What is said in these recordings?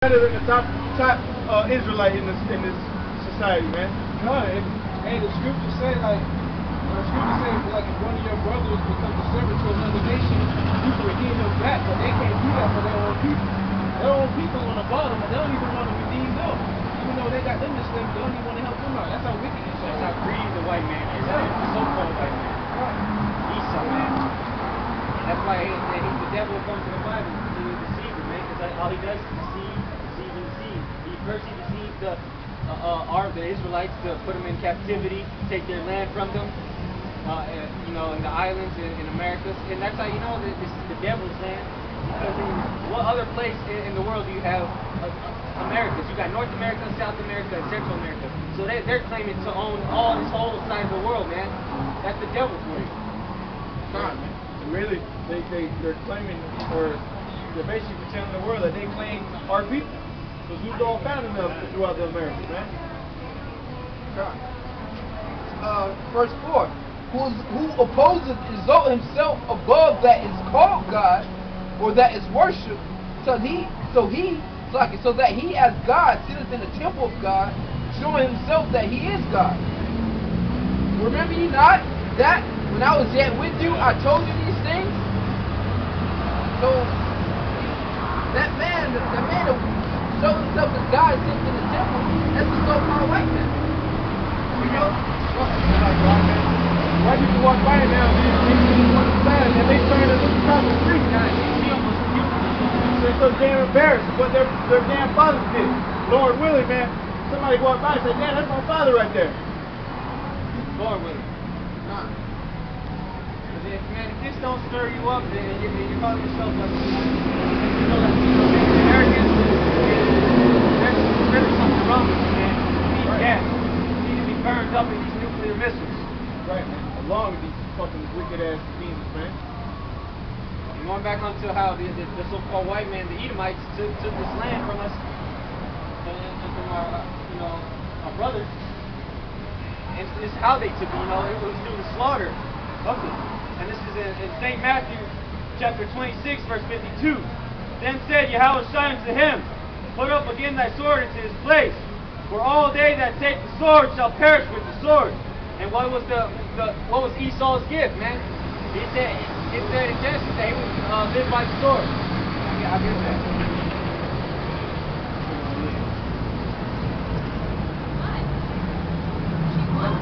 The top Israelite in this society, man. No, and the scripture say like if one of your brothers becomes a servant to another nation, you can redeem them back, but they can't do that for their own people. Their own people on the bottom, and they don't even want to redeem them. Even though they got them to slave, they don't even want to help them out. That's how wicked it is. That's how greedy the white man is. Yeah. The so-called white man. Right. Esau, man. And that's why the devil comes to the Bible to deceive him, man. Because all he does is deceive. He first deceived the Israelites to put them in captivity, take their land from them, in the islands in America. And that's how you know that this is the devil's land. Because in what other place in the world do you have Americas? You got North America, South America, and Central America. So they're claiming to own all this whole side of the world, man. That's the devil for you. God, man. Really, they're claiming, or they're basically telling the world that they claim our people. Because we've all found enough throughout the Americas, man. God. Verse 4. Who opposes exalt himself above that is called God, or that is worshipped, so that he as God sitteth in the temple of God, showing himself that he is God. Remember ye not that when I was yet with you, I told you these things? So that man who showed himself as God sitting in the temple, that's the so-called white man. You know? White people walk by now, they want to stand, and they turn to look across the street now. They're so damn embarrassed of what their damn fathers did. Lord willing, man, somebody walked by and said, "Man, that's my father right there." Lord willing. Man, if this don't stir you up, then you're calling yourself like, arrogance. There's really something wrong with you, man. You need gas. You need to be burned up in these nuclear missiles. Right, man. Along with these fucking wicked ass demons, man. And going back onto how the so-called white man, the Edomites, took this land from us and from our brothers. And it's how they took it, it was through the slaughter of it. And this is in St. Matthew chapter 26, verse 52. Then said Yahweh unto him, put up again thy sword into his place, for all they that take the sword shall perish with the sword. And what was what was Esau's gift, man? It said in Genesis that he would live by the sword. I'll give that.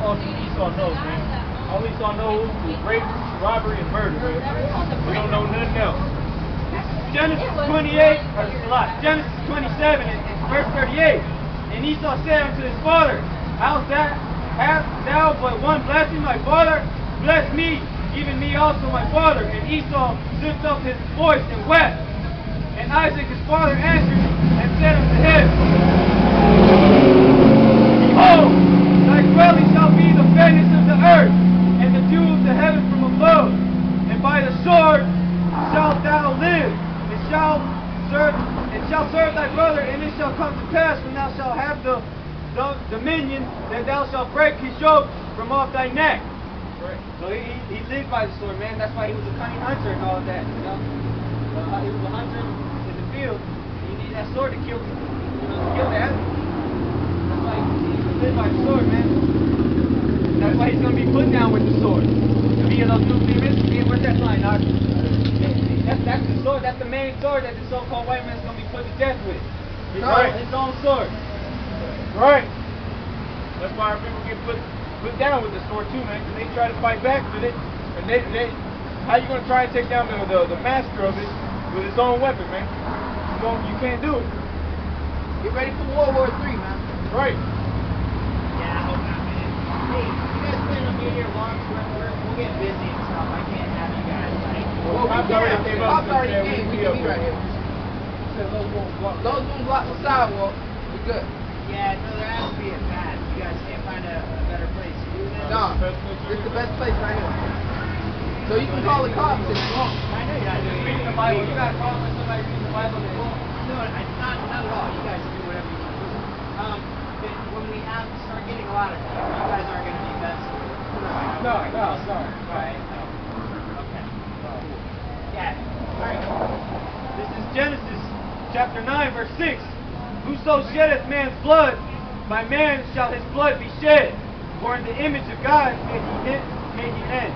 All Esau knows, man. All Esau knows is rape, robbery, and murder, man. We don't know nothing else. Genesis 27 and verse 38. And Esau said unto his father, Hast thou but one blessing, my father? Bless me, even me also, my father. And Esau lifted up his voice and wept. And Isaac his father answered and said unto him, Behold, thy dwelling shall be the fatness of the earth, and the dew of the heaven from above. And by the sword shalt thou live, and shalt serve thy brother, and it shall come to pass when thou shalt have the dominion, that thou shalt break his yoke from off thy neck. Right. So he lived by the sword, man. That's why he was a cunning hunter and all of that. He was a hunter in the field. You need that sword to kill the animal. That's why he lived by the sword, man. That's why he's going to be put down with the sword. Via those nuclear missiles. Where's that line, Doc? That's the sword. That's the main sword that the so-called white man's going to be put to death with. His own sword. Right. That's why our people get put down with the sword too, man. Because they try to fight back with it, and how you gonna try and take down the master of it with his own weapon, man? You can't do it. Get ready for World War III, man. Right. Yeah, I hope not, man. Hey, you guys plan on being here long? We'll get busy and stuff. I can't have you guys Well, Pop's already came up and said we we'd be can up be right here. here. Those rooms block the sidewalk. We good. Yeah, no, there has to be a path. You guys can't find a better place to do this? No, it's the best place right here. So you can call the cops if you want. I know you're not doing Reading the Bible. You got a problem with somebody reading the Bible? They won't. No, not at all. You guys can do whatever you want to do. But when we start getting a lot of people, you guys aren't going to be best. No, sorry. Right? No. Okay. Yeah. All right. This is Genesis chapter 9, verse 6. Whoso sheddeth man's blood, by man shall his blood be shed. For in the image of God may he end.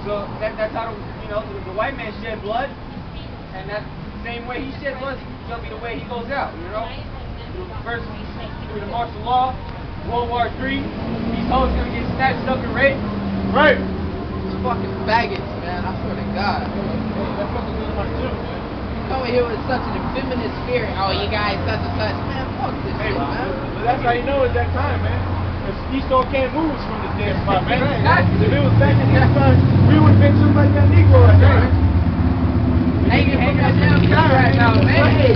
So that's how the white man shed blood, and that same way he shed blood shall be the way he goes out. First through the martial law, World War III, these hoes gonna get snatched up and raped. Right. These fucking faggots, man. I swear to God. That fucking is my too, man. Coming here with such an effeminate spirit. Oh, you guys such and such. Man, fuck this shit, man. But that's how you know it's that time, man. Because Esau can't move us from this damn spot, man. Exactly. If it was back in his time, we would have been just like that Negro right there. Hanging from that damn guy right now, man. Hey,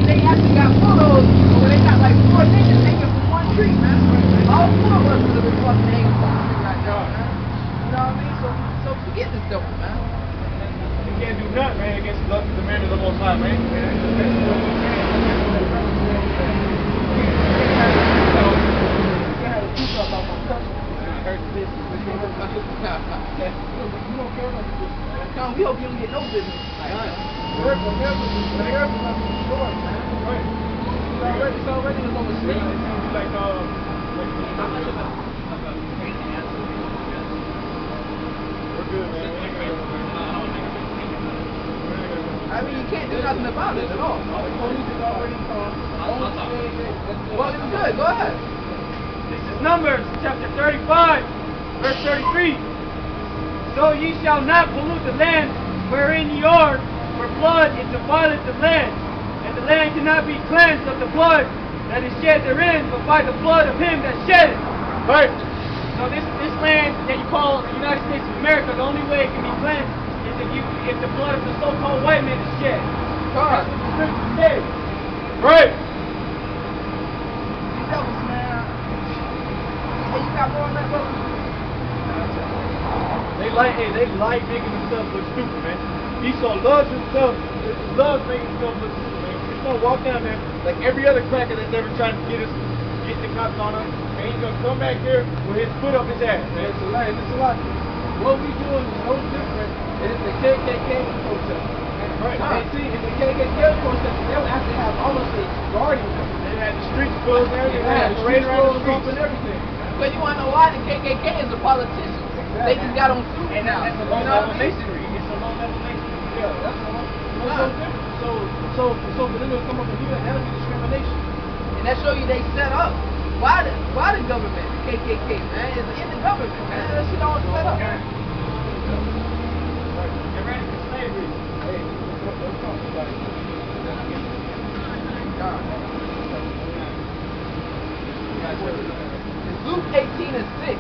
they actually got photos where they got like 4 niggas hanging from one tree, man. All 4 of us would have been fucking hanging from one tree right now, man. You know what I mean? So forget this stuff, man. You can't do nothing, man, against the man of the Most High, man. Come, we hope you don't get no business. It's already on the street. We're good, man. I mean, you can't do nothing about it at all. The police is already gone. Well, it's good. Go ahead. This is Numbers chapter 35, verse 33. So ye shall not pollute the land wherein ye are, for blood it defileth the land, and the land cannot be cleansed of the blood that is shed therein, but by the blood of him that shed it. Right. So this land that you call the United States of America, the only way it can be cleansed is if the blood of the so-called white man is shed. God. That's what the scripture says. Right. These devils, man. Hey, you got more on that, brother? They like making themselves look stupid, man. Esau loves making himself look stupid, man. He's gonna walk down there like every other cracker that's ever tried to get the cops on him, and he's gonna come back here with his foot up his ass, man. It's a lot. What we doing is no different. It is the KKK protest. Right. And see, if the KKK protest, they would actually have almost a guardian. They had the streets closed and everything. They had the streets closed up and everything. But you wanna know why? The KKK is a politician. They just got on suits And now. that's a You low know level what I mean? masonry. It's a low level masonry. Yeah, that's all. What's so different? So for them to come up and do that, that'll be discrimination. And that show you they set up. Why the government, the KKK, man, is in the government, man. That shit all set up. Get ready for slavery. Hey, let's talk about it. It's Luke 18:6.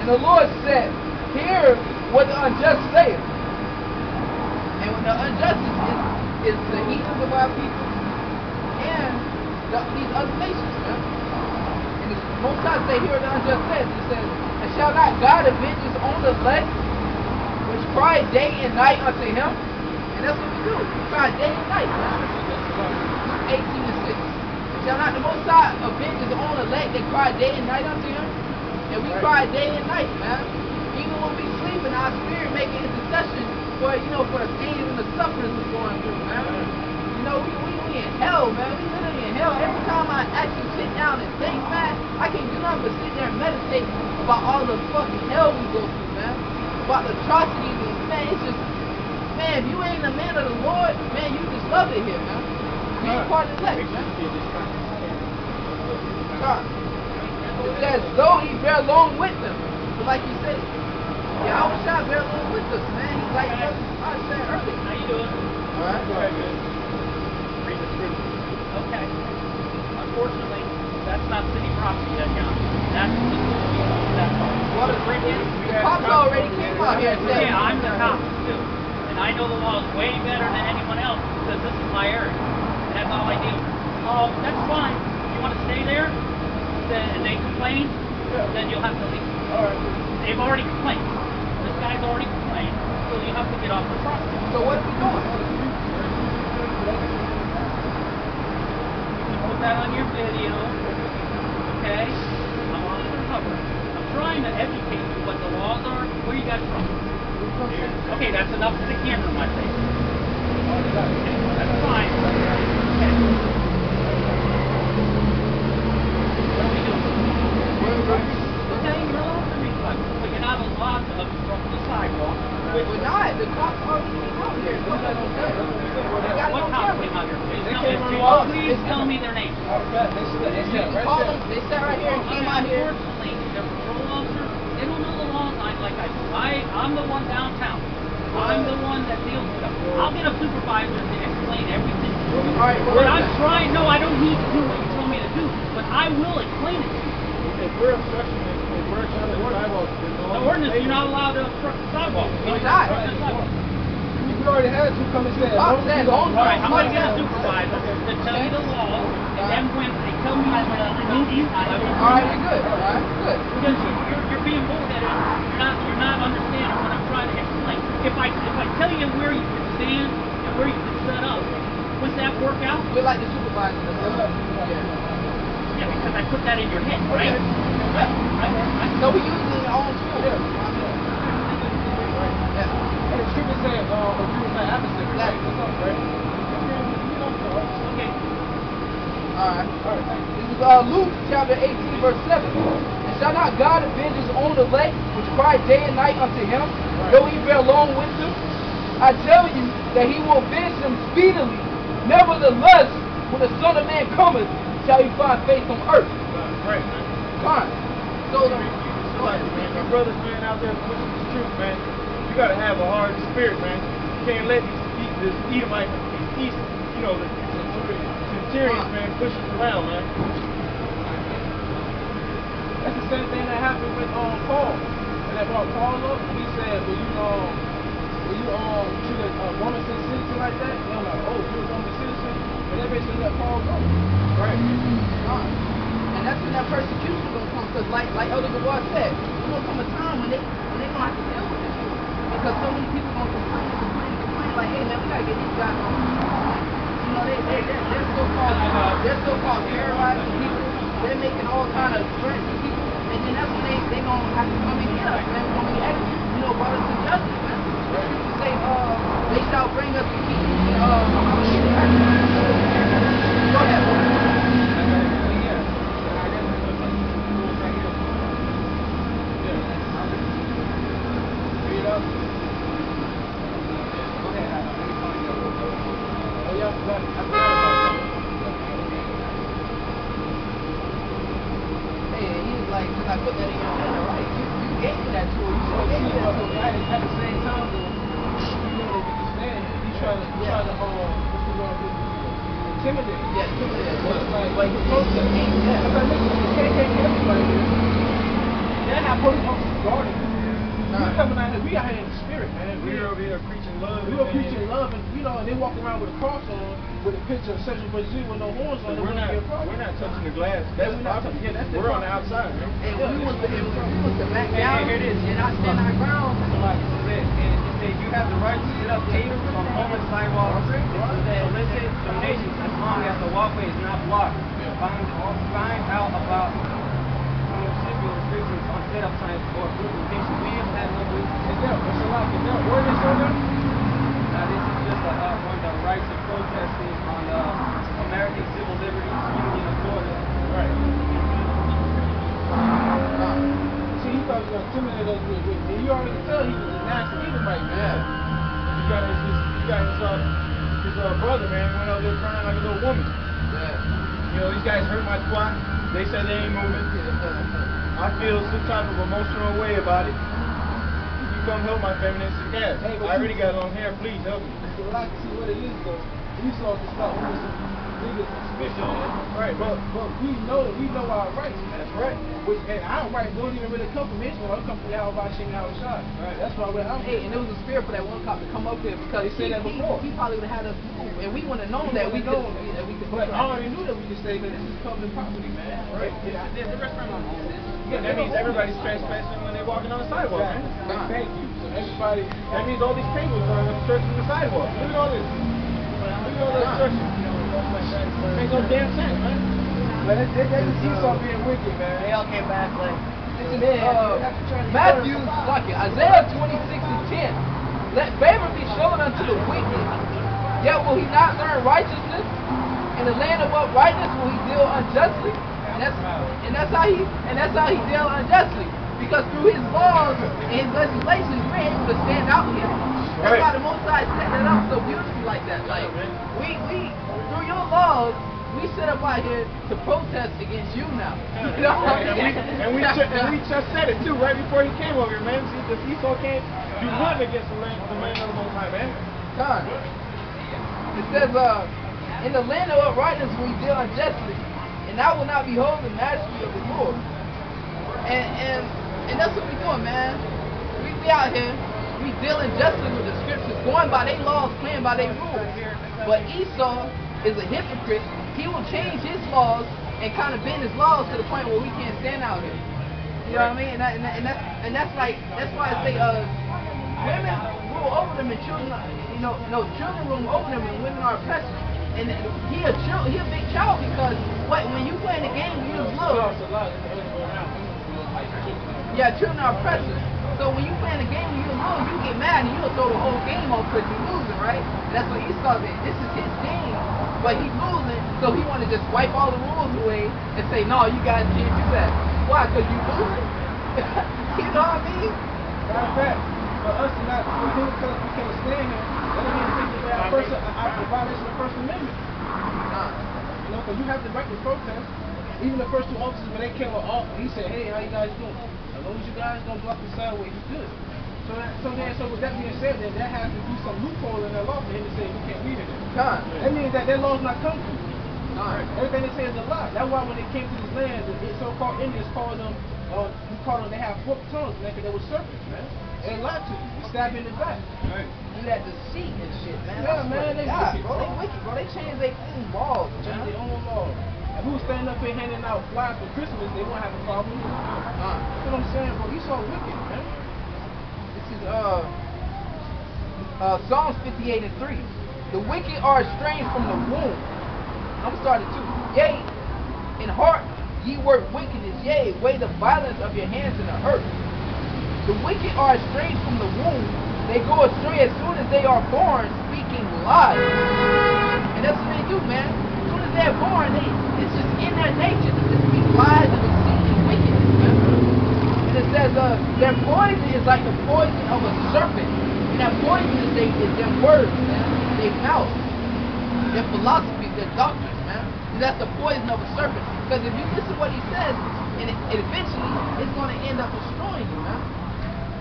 And the Lord said, hear what the unjust saith. And when the injustice is the heathens of our people and these other nations, man. And the Most High say, hear what the unjust saith. He says, and shall not God avenge his own elect, which cry day and night unto him? And that's what we do. We cry day and night, man. Luke 18:6. Shall not the Most High avenge his own elect that cry day and night unto him? And we cry day and night, man. Even when we sleep in our spirit making intercession for the pain and the suffering we're going through, man. We in hell, man. We literally in hell. Every time I actually sit down and think, man, I can't do nothing but sit there and meditate about all the fucking hell we go through, man. About the atrocities and, man, it's just, man, if you ain't a man of the Lord, man, you just love it here, man. You ain't part of the elect, man. It says, though he bear along with them. So like you said, Yahweh shall bear along with us, man. He's like I said earlier. How you doing? Alright? Read the scripture. Okay. Unfortunately, that's not city property yet, John. That's the that part. Well, the cops already came out here and said, Yeah, I'm the cop too. And I know the laws way better than anyone else because this is my area. And that's all I do. That's fine. You want to stay there? And they complain, then you'll have to leave. Alright. They've already complained. This guy's already complained, so you have to get off the property. so what are we doing? You can put that on your video, okay? I'm on undercover. I'm trying to educate you what the laws are. Where you guys from? Okay, that's enough for the camera in my face. Okay, that's fine. Okay. tell me their names. They sat right here and came out here. Unfortunately, the patrol officers, they don't know the laws like I do. I'm the one downtown. I'm the one that deals with them. I'll get a supervisor to explain everything. Alright, But I'm trying. No, I don't need to do what you tell me to do, but I will explain it to you. If we're obstruction, if we're trying to sidewalk, The ordinance, you're not allowed to obstruct the sidewalk. You're not. We already had two come and say, Bob said, All right, I'm going to get a supervisor to tell you the law, and then when they tell me to remove you, I will. Alright, we're good. Alright, good. Because you're being bullheaded. You're not understanding what I'm trying to explain. If I tell you where you can stand and where you can set up, would that work out? We're like the supervisor. Yeah, because I put that in your head, right? So we use it in our own school. and the scripture said, agree with my adversary, right? That's all, right? Okay. Alright. Alright, thank you. This is Luke chapter 18, verse 7. And shall not God avenge his own elect, which cry day and night unto him, though he bear long with them? I tell you that he will avenge them speedily. Nevertheless, when the Son of Man cometh, shall he find faith on earth. Right, man. Fine. So the Like, man, my brothers, man, out there pushing this truth, man. You gotta have a hard spirit, man. You can't let this Edomite, these East, the centurions, man, push us around, man. That's the same thing that happened with Paul. And that brought Paul up, he said, will you treat a woman as a citizen like that? And I'm like, oh, you're a woman citizen? And they basically let Paul go. Right. and that's when that persecution gonna come, because like Elder Dubois said, there's gonna come a time when they gonna have to deal with this shit. Because so many people gonna complain, like, hey man, we gotta get these guys on. They're so-called terrorizing people. They're making all kind of threats to people, and then that's when they gonna have to come and get us, man. We're gonna be executed, brought us to justice, man. Say, they shall bring us to keep. Go ahead. Like, because I put that in your head, right? You gave me that tool. You gave me that tool. At the same time, though, he's trying to intimidate. Yeah, intimidate. Like the protest. Yeah. Because listen, you can't take everybody there. They're not police officers guarding you. We coming out here, we out here in the spirit, man. We're over here preaching love. We're preaching love, and and they walk around with a cross on, with a picture of Central Brazil with no horns on. We're not touching the glass. That's property. We're on the outside, man. And we want to back down. Here it is. And not stand our ground. Somebody said, and it said you have the right to set up tables on public sidewalks to solicit donations as long as the walkway is not blocked. Find out about municipal restrictions on setup signs or group locations. We have had no group. Is there ordinance on there? This is just on the rights of protesting on the American Civil Liberties Union of Florida. Right. See, he thought he was going to intimidate us with and you already tell he was a nasty Edomite, man. You got his brother, man, went out there crying like a little woman. Yeah. These guys hurt my squad. They said they ain't moving. I feel some type of emotional way about it. You come help my family and sit down. Hey, I already got long hair. Please help me. So I can see what it is, though. We saw this stuff with some niggas suspicion. Right, But we know our rights. That's right. And our rights don't even really come from Israel. It comes from Yahweh Shem Yahweh Shai. Right. That's why we're out Hey, here. and there was a spirit for that one cop to come up there because They said that before. He probably would have had us move, and we wouldn't have known that we could. But I already knew that we could stay because this is public property, man. Right. The restaurant owns this. Yeah, that means everybody's trespassing when they're walking on the sidewalk, man. Thank you. So everybody, That means all these tables are obstructing the sidewalk. Look at all this. Look at all this obstruction. Makes no damn sense, man. but that's Esau being wicked, man. They all came back like, Matthew, Isaiah 26:10. Let favor be shown unto the wicked, yet will he not learn righteousness. In the land of uprightness will he deal unjustly. And that's how he dealt unjustly. Because through his laws and his legislations, we're able to stand out here. That's Right. why the Most High set that up so beautifully like that. Like we through your laws, we sit up out here to protest against you now. You know what I mean? And we just said it too right before he came over here, man. See, the Esau can't do nothing against the land of the Most High, man. Time. It says, in the land of uprightness we deal unjustly, and I will not behold the majesty of the Lord. And that's what we doing, man. We out here, we dealing justly with the scriptures, going by their laws, playing by their rules. But Esau is a hypocrite. He will change his laws and kind of bend his laws to the point where we can't stand out here. You know what I mean? And that's why I say women rule over them and children, children rule over them and women are oppressed. And he a big child because when you play in the game, you was little. Yeah, children are oppressors. So when you play in the game, when you're little, you get mad and you'll throw the whole game off because you're losing, right? And that's what Esau did. This is his game, but he's losing, so he want to just wipe all the rules away and say, no, you guys can't do that. Why? Because you losing? You know what I mean? Matter of fact, for us to not, for him to we can't stand him, that doesn't mean think that a violation of the First Amendment. You know, because you have the right to protest. Even the first two officers, when they came off, he said, hey, how you guys doing? As long as you guys don't block the sideway, you good. So with that being said, then that has to be some loophole in their law for him to say we can't read it. That means that their law's not come through. Everything they say is a lie. That's why when they came to this land, the so-called Indians called them, they have forked tongues, man, because they were serpents, man. They lied to you. They stabbed you in the back. Right. Do that deceit and shit, man. Yeah, man, they wicked, bro. They wicked, bro. They changed their own laws, Change their own laws. If we were standing up here handing out flyers for Christmas, they won't have a problem. That's what I'm saying, bro. You so wicked, man. This is Psalms 58 and 3. The wicked are estranged from the womb. I'm starting too. Yea, in heart ye work wickedness. Yea, weigh the violence of your hands in the earth. The wicked are estranged from the womb. They go astray as soon as they are born, speaking lies. And that's what they do, man. As soon as they're born, it's just in their nature to speak lies and deceit and wickedness, man. And it says, their poison is like the poison of a serpent. And that poison is their words, man. Their mouth. Their philosophies, their doctrines, man. And that's the poison of a serpent. Because if you listen to what he says, and eventually, it's going to end up destroying you, man.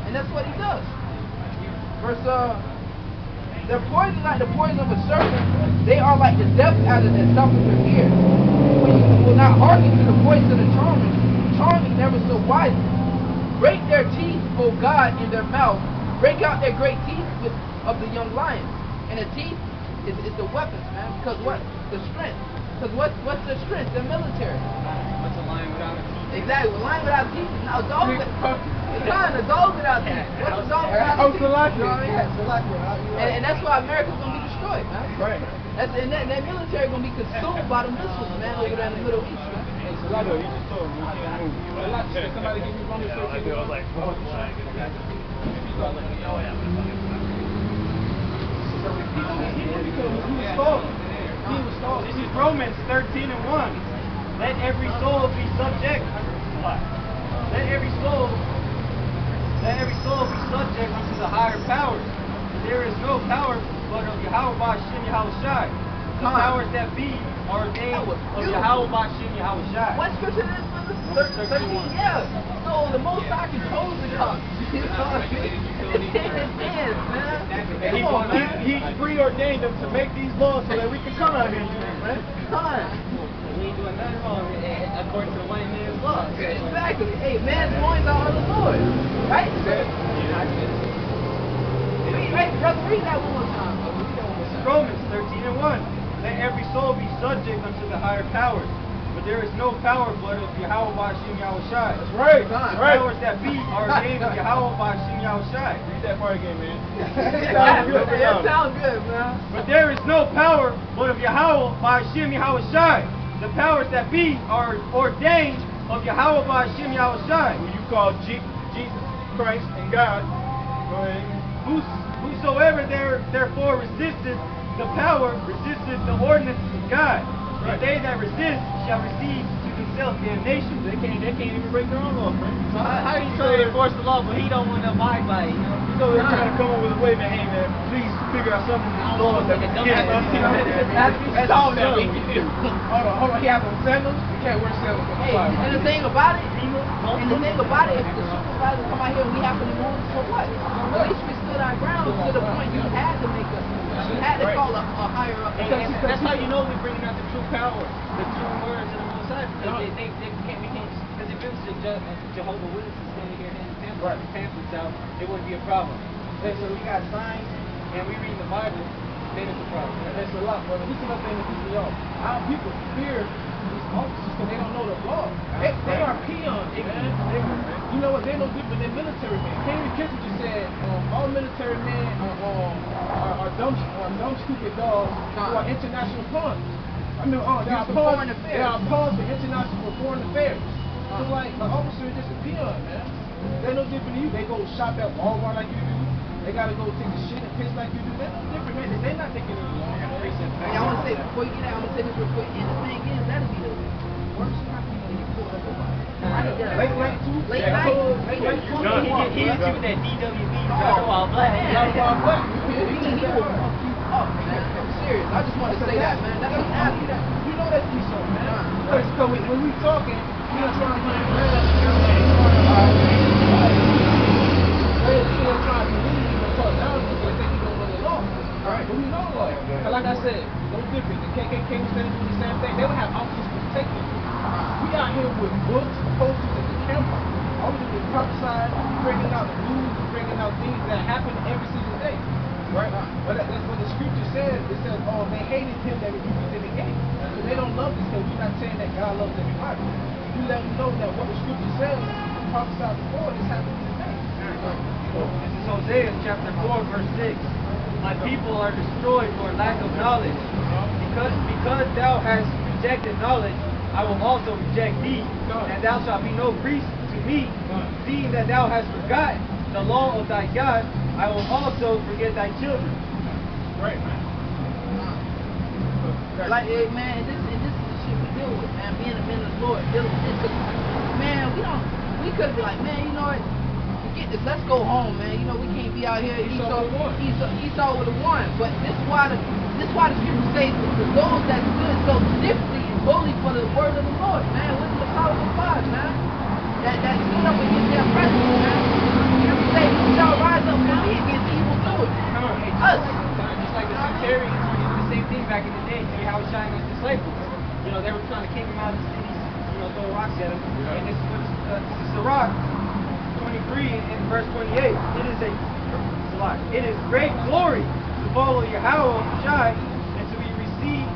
And that's what he does. Verse, they're poison like the poison of a serpent. They are like the death adder that stoppeth your ear. For you will not hearken to the voice of the charming never so wisely. Break their teeth, O God, in their mouth. Break out their great teeth of the young lions. And the teeth is the weapons, man. Because what? The strength. Because what's the strength? The military. What's a lion without a teeth? Exactly. A lion without teeth is not a dog. It's fine, a dog without teeth. What's a dog without teeth? You know what I mean? And that's why America's gonna be destroyed, man. Right. And that military gonna be consumed by the missiles, man, over there in the Middle East, man. I know, you just told me you can't move. Somebody give me Romans 13. I was like, oh, This is Romans 13 and 1. Let every soul be subject. Let every soul be subject unto the higher powers. There is no power but of Yahweh Ba'Shem Yahushai. The powers that be are ordained of Yahweh Ba'Shem Yahushai. What scripture is this? 13, yeah. So the Most High controls the tongue. You know what I mean? It's in his hands, man. Come on, man. He preordained them to make these laws so that we can come out here, man. We ain't doing nothing wrong according to the white man's law. Exactly. Hey, man's loins are of the Lord. Right? Read that one more time. Romans 13 and 1. Let every soul be subject unto the higher powers. But there is no power but of Yahweh Ba'Shem Yahushai. That's right. The powers that be are ordained of Yahweh Ba'Shem Yahushai. Read that part again, man. It sounds good, man. But there is no power but of Yahweh Ba'Shem Yahushai. The powers that be are ordained of Yahweh Ba'Shem Yahushai. Who you call Jesus Christ and God. Go ahead. Whosoever therefore resisteth the power, resisteth the ordinances of God. Right. And they that resist shall receive to themselves damnation. They can't even break their own law, man. So how are you trying to enforce the law, but he don't want to abide by it? So they're trying to come up with a way, man. Hey, man, please figure out something to Lord, that we like a dumb can't. That's all that we can do. Hold on. He has on sandals. You can't wear sandals. Hey, and the thing about it, if the supervisor come out here and we happen to move, so what? At least we stood our ground to the point you had to make us. You had to call a higher up. And that's how you know we're bringing out the true power, the true words of the Most High. Because we can't, because if it was Jehovah's Witnesses standing here handing pamphlets out, it wouldn't be a problem. So we got signs and we read the Bible, then it's a problem. And that's a lot, brother. This is another thing that pisses me off. Our people fear these officers because they don't know the law. They are peons, man. You know what? They're no different than military men. Henry Kissinger said all military men are dumb, stupid dogs who are international pawns. I mean, they are pawns for international foreign affairs. So like, an officer is just a peon, man. They're no different than you. They go shop at Walmart like you do. They gotta go take a shit and piss like you do. They're no different, man. They're not thinking of the law. Hey, I want to say before you get out, I'm gonna say this real quick. And the thing is, that'll be the worst time when you pull up a body. Late night too. Late night. He hit you with that DWB, Oh, all black. He will fuck you up, man. I'm serious. I just want to say that, man. That's nasty. You know that's me, so man. Because when we talking, we not trying to get still trying to believe you because now they think you don't know the law. Alright, but we know the law. But like I said, no different. The KKK was standing doing the same thing. They would have officers protecting you. We out here with books, posters, and the camera. All we do is prophesy, bringing out the news, bringing out things that happen every single day. Right? But that's what the scripture says. It says, oh, they hated him that rebuked them again. So they don't love this because we're not saying that God loves everybody. You let them know that what the scripture says, prophesied before, this happened today. This is Hosea chapter 4, verse 6. My people are destroyed for lack of knowledge. Because thou hast rejected knowledge, I will also reject thee, and thou shalt be no priest to me. Seeing that thou hast forgotten the law of thy God, I will also forget thy children. Right, man. Like, man, this is the shit we deal with, man. Being a man of the Lord, man, we could be like, man, you know what? Forget this. Let's go home, man. You know we can't be out here. Esau would have won, but this is why the scripture says that those that stood so stiffly and boldly for the word of the Lord, man. Look at the power of God, man. That stood up against their president, man. You say who shall rise up for me against evil doers? Us. Just like the sectarians who did the same thing back in the day. See how he shined his disciples. You know, they were trying to kick him out of the cities, you know, throw rocks at him. And this is Sirach 23 and verse 28. It is great glory to follow Yahweh Shai and to be received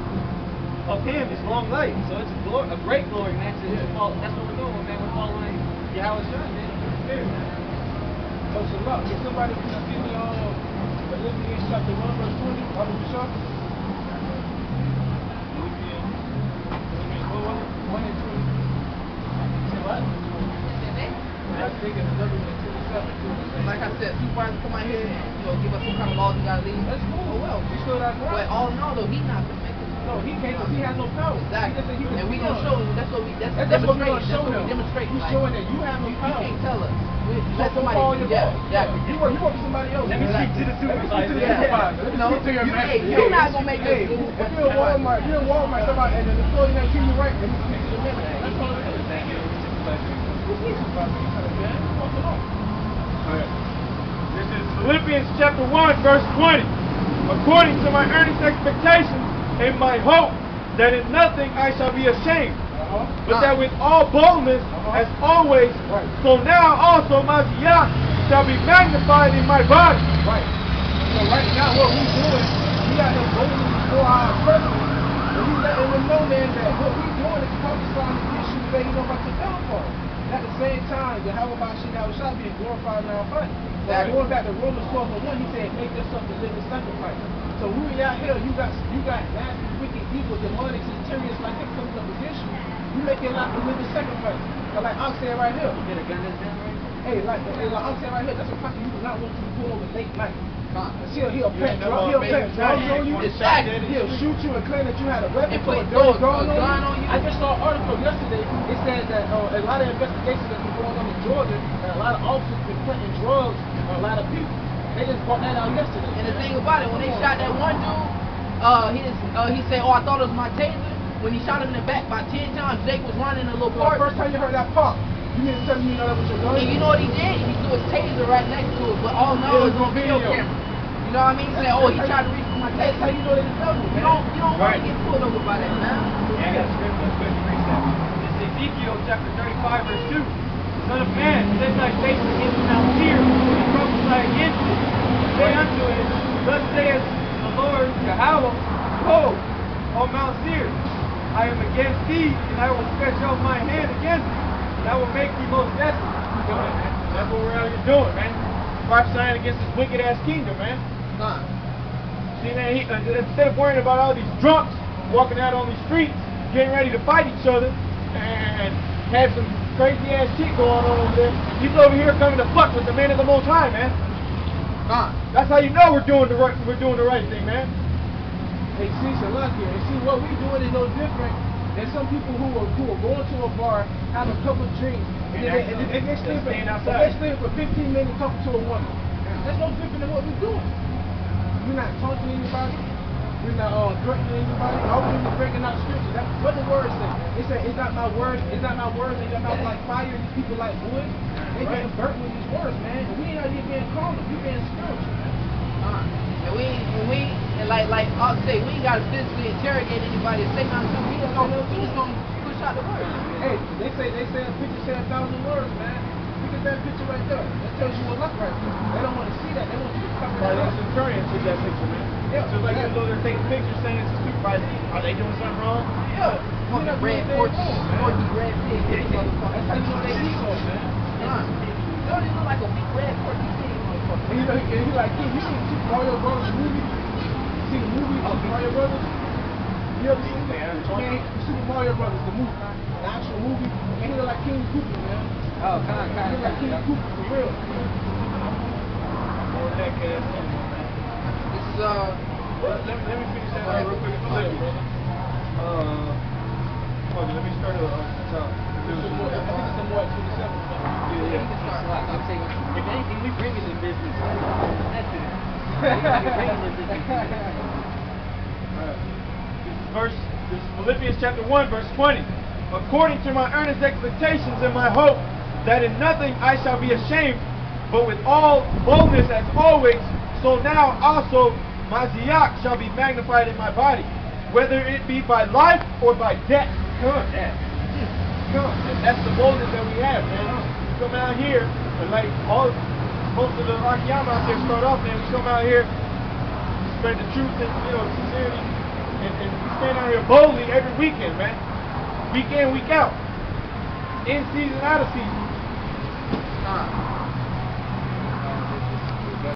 of him is long life. So it's a great glory, man. To follow. That's what we're doing, man. We're following Yahweh Shai, man. So Shalom, can somebody please give me Philippians chapter 1 verse 20? Brother Bishop? Philippians 1 and 20. Say what? I think it's another one, 27. Like I said, supervisors come out here and give us some kind of laws we gotta leave. That's cool. Oh well, we stood our ground. But all in all, though, he's not gonna make it. No, he can't. He has no power. Exactly. And we gonna show. That's what we gonna show them. Demonstrate. We're showing that you have no power. You can't tell us. Let somebody. Exactly. You work for somebody else. Let me speak to the supervisor. You're not gonna make us move. If you're in Walmart, somebody, and the employee not treat you right, then you speak to the manager. That's all it is. Thank you. This is Philippians chapter 1, verse 20. According to my earnest expectations and my hope that in nothing I shall be ashamed, but that with all boldness, as always, so now also my Mashiach shall be magnified in my body. Right. So right now what we're doing, we got him boldly before our president, and we letting them know, man, that what we're doing is prophesying the issue that you know about the downfall. At the same time, the Yahweh shall be glorified in our body. Like going back to Romans 12:1, he said, make yourself a living sacrifice. So when we out here, you got nasty, wicked, evil, demonic, centurions like that coming up against you. You make your life a living sacrifice. Like I'm saying right here. You get a gun that's down right? Hey, like I'm saying right here, that's a prophet you do not want to pull over late night. He'll plant drugs on you. He'll shoot you and claim that you had a weapon for a gun on you. I just saw an article yesterday. It said that a lot of investigations have been going on in Georgia, and a lot of officers been planting drugs on a lot of people. They just brought that out yesterday. And the thing about it, when they shot that one dude, he said, "Oh, I thought it was my taser." When he shot him in the back by 10 times, Jake was running a little So part. the first time you heard that pop, you didn't tell me you know that was your gun? And you know what he did? He threw his taser right next to it, but all no, it was on video camera. You know what I mean? He said, "Oh, he tried to reach for my That's how taser." you know they the devil, You man. don't want to get pulled over by that, man. Yeah, I got a script. Let's go ahead and read that. It's Ezekiel chapter 35, verse 2. Son of man, set thy face against Mount Seir, and prophesy against it. Say unto it, thus saith the Lord Yahweh, Behold, O Mount Seir, I am against thee, and I will stretch out my hand against thee, and I will make thee most desolate. Doing it, man. That's what we're out here doing, man. Prophesying against this wicked ass kingdom, man. Nah. See, man, instead of worrying about all these drunks walking out on these streets, getting ready to fight each other, and have some crazy ass shit going on over there, he's over here coming to fuck with the man of the Most High, man. Nah. That's how you know we're doing the right thing, man. Hey, see, Shalaki, and see what we doing is no different than some people who are going to a bar, have a couple of drinks, and they staying outside. They staying for 15 minutes talking to a woman. That's no different than what we're doing. We're not taunting anybody. We're not threatening anybody. All we're doing is breaking out scriptures. That's what the words say. It said, "It's not my words. It's not my words. And your mouth like fire. These people like wood." They getting burnt with these words, man. And we ain't out here being carnal. We being spiritual, man. And like I'll say, we ain't gotta physically interrogate anybody and say nothing to them. We just gonna push out the words. Hey, they say a picture say 1,000 words, man. Look at that picture right there. That tells you a lot right there. They don't want to see that. They want you to cover Right, that the up. centurion took that picture, man. Yeah, So like even though they're taking pictures saying it's a supervisor, are they doing something wrong? Yeah. Fucking red porky red pig. That's how you know they ego, man. Nah. You know, they look like a big red porky pig, motherfucker. And he like, "Kid, you seen Super Mario Brothers movie? You seen the movie Super Mario Brothers? You ever seen it? Man, Super Mario Brothers, the movie, the actual movie. Man, he look like King Cooper, man. Oh, kind He look like King of. Cooper for real. More heck ass animal, man. This is Let me finish that out real quick in Philippians. Let me start at the top. I think it's some more at 27. Yeah. I'm saying, if anything, we bring it in business. That's it. We bring it in business. This is Philippians chapter 1, verse 20. According to my earnest expectations and my hope that in nothing I shall be ashamed, but with all boldness as always, so now also my ziyak shall be magnified in my body, whether it be by life or by death. Come on. That's the boldness that we have, man. We come out here, and like most of the Akiyama out there start off, man, we come out here, spread the truth and, sincerity, and we stand out here boldly every weekend, man. Week in, week out. In season, out of season. nah.